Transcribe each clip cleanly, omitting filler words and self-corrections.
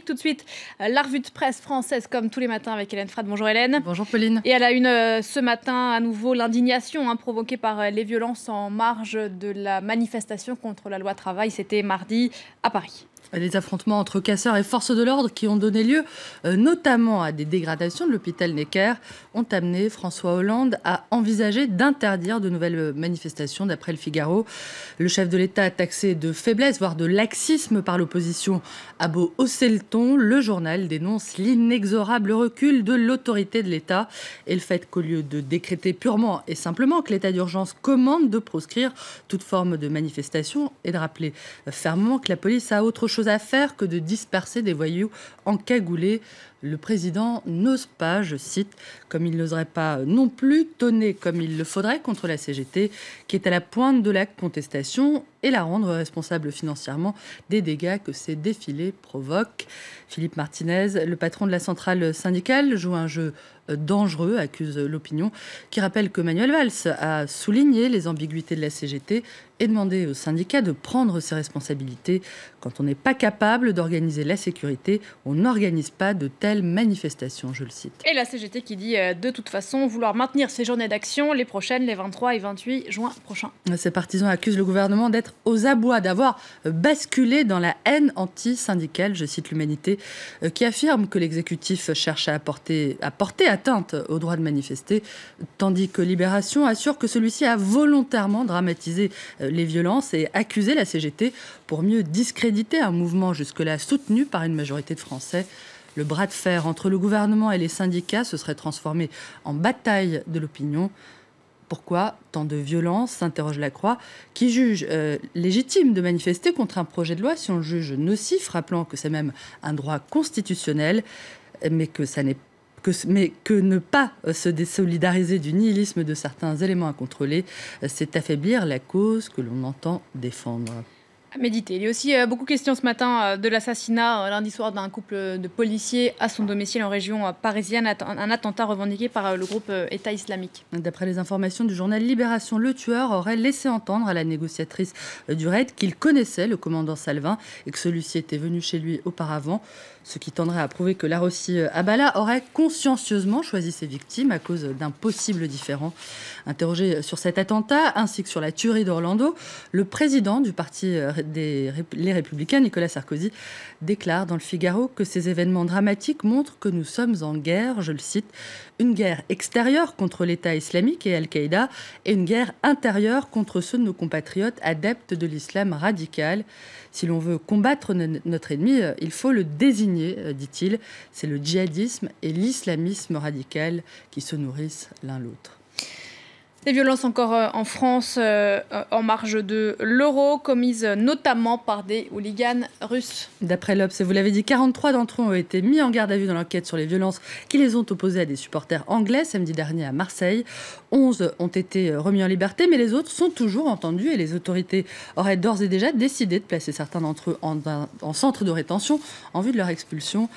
Tout de suite, la revue de presse française comme tous les matins avec Hélène Frade. Bonjour Hélène. Bonjour Pauline. Et à la une ce matin, à nouveau, l'indignation provoquée par les violences en marge de la manifestation contre la loi travail. C'était mardi à Paris. Les affrontements entre casseurs et forces de l'ordre qui ont donné lieu notamment à des dégradations de l'hôpital Necker ont amené François Hollande à envisager d'interdire de nouvelles manifestations. D'après le Figaro, le chef de l'État taxé de faiblesse, voire de laxisme par l'opposition, a beau hausser le ton, le journal dénonce l'inexorable recul de l'autorité de l'État et le fait qu'au lieu de décréter purement et simplement que l'état d'urgence commande de proscrire toute forme de manifestation et de rappeler fermement que la police a autre chose à faire que de disperser des voyous encagoulés, le président n'ose pas, je cite, comme il n'oserait pas non plus tonner comme il le faudrait contre la CGT, qui est à la pointe de la contestation, et la rendre responsable financièrement des dégâts que ces défilés provoquent. Philippe Martinez, le patron de la centrale syndicale, joue un jeu dangereux, accuse l'opinion, qui rappelle que Manuel Valls a souligné les ambiguïtés de la CGT et demandé aux syndicats de prendre ses responsabilités. Quand on n'est pas capable d'organiser la sécurité, on n'organise pas de telles manifestations, je le cite. Et la CGT qui dit de toute façon vouloir maintenir ces journées d'action, les prochaines, les 23 et 28 juin prochains. Ces partisans accusent le gouvernement d'être aux abois, d'avoir basculé dans la haine anti-syndicale, je cite l'Humanité, qui affirme que l'exécutif cherche à porter atteinte au droit de manifester, tandis que Libération assure que celui-ci a volontairement dramatisé les violences et accusé la CGT pour mieux discréditer un mouvement jusque-là soutenu par une majorité de Français. Le bras de fer entre le gouvernement et les syndicats se serait transformé en bataille de l'opinion. Pourquoi tant de violence, s'interroge La Croix, qui juge légitime de manifester contre un projet de loi si on le juge nocif, rappelant que c'est même un droit constitutionnel, mais que ne pas se désolidariser du nihilisme de certains éléments à contrôler, c'est affaiblir la cause que l'on entend défendre. À méditer. Il y a aussi beaucoup question ce matin de l'assassinat lundi soir d'un couple de policiers à son domicile en région parisienne, un attentat revendiqué par le groupe État islamique. D'après les informations du journal Libération, le tueur aurait laissé entendre à la négociatrice du raid qu'il connaissait le commandant Salvin et que celui-ci était venu chez lui auparavant, ce qui tendrait à prouver que Larossi Abala aurait consciencieusement choisi ses victimes à cause d'un possible différend. Interrogé sur cet attentat ainsi que sur la tuerie d'Orlando, le président du parti Les Républicains, Nicolas Sarkozy, déclare dans le Figaro que ces événements dramatiques montrent que nous sommes en guerre, je le cite, une guerre extérieure contre l'État islamique et Al-Qaïda et une guerre intérieure contre ceux de nos compatriotes adeptes de l'islam radical. Si l'on veut combattre notre ennemi, il faut le désigner, dit-il. C'est le djihadisme et l'islamisme radical qui se nourrissent l'un l'autre. Des violences encore en France en marge de l'Euro, commises notamment par des hooligans russes. D'après l'Obs, vous l'avez dit, 43 d'entre eux ont été mis en garde à vue dans l'enquête sur les violences qui les ont opposés à des supporters anglais samedi dernier à Marseille. 11 ont été remis en liberté, mais les autres sont toujours entendus et les autorités auraient d'ores et déjà décidé de placer certains d'entre eux en centre de rétention en vue de leur expulsion.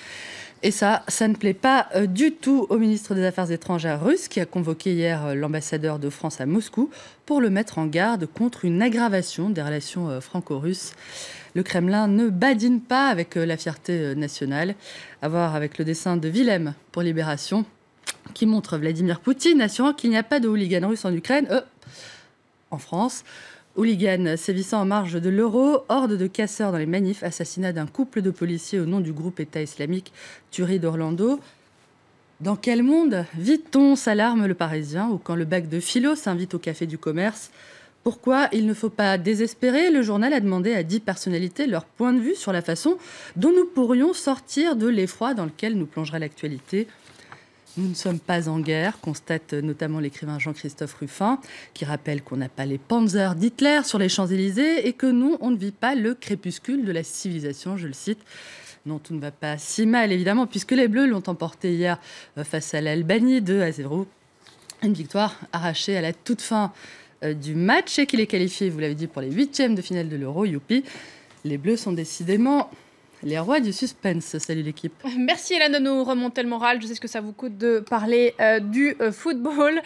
Et ça ne plaît pas du tout au ministre des Affaires étrangères russe qui a convoqué hier l'ambassadeur de France à Moscou pour le mettre en garde contre une aggravation des relations franco-russes. Le Kremlin ne badine pas avec la fierté nationale. À voir avec le dessin de Willem pour Libération qui montre Vladimir Poutine assurant qu'il n'y a pas de hooligans russes en Ukraine, en France. Hooligans sévissant en marge de l'Euro, horde de casseurs dans les manifs, assassinat d'un couple de policiers au nom du groupe État islamique, tuerie d'Orlando. Dans quel monde vit-on, s'alarme le Parisien, ou quand le bac de philo s'invite au café du commerce? Pourquoi il ne faut pas désespérer? Le journal a demandé à 10 personnalités leur point de vue sur la façon dont nous pourrions sortir de l'effroi dans lequel nous plongerait l'actualité. Nous ne sommes pas en guerre, constate notamment l'écrivain Jean-Christophe Ruffin, qui rappelle qu'on n'a pas les panzers d'Hitler sur les Champs-Élysées et que non, on ne vit pas le crépuscule de la civilisation, je le cite. Non, tout ne va pas si mal, évidemment, puisque les Bleus l'ont emporté hier face à l'Albanie 2-0. Une victoire arrachée à la toute fin du match et qui les qualifiait, vous l'avez dit, pour les 8e de finale de l'Euro, youpi. Les Bleus sont décidément les rois du suspense. Salut l'équipe. Merci Hélène de nous remonter le moral. Je sais ce que ça vous coûte de parler du football.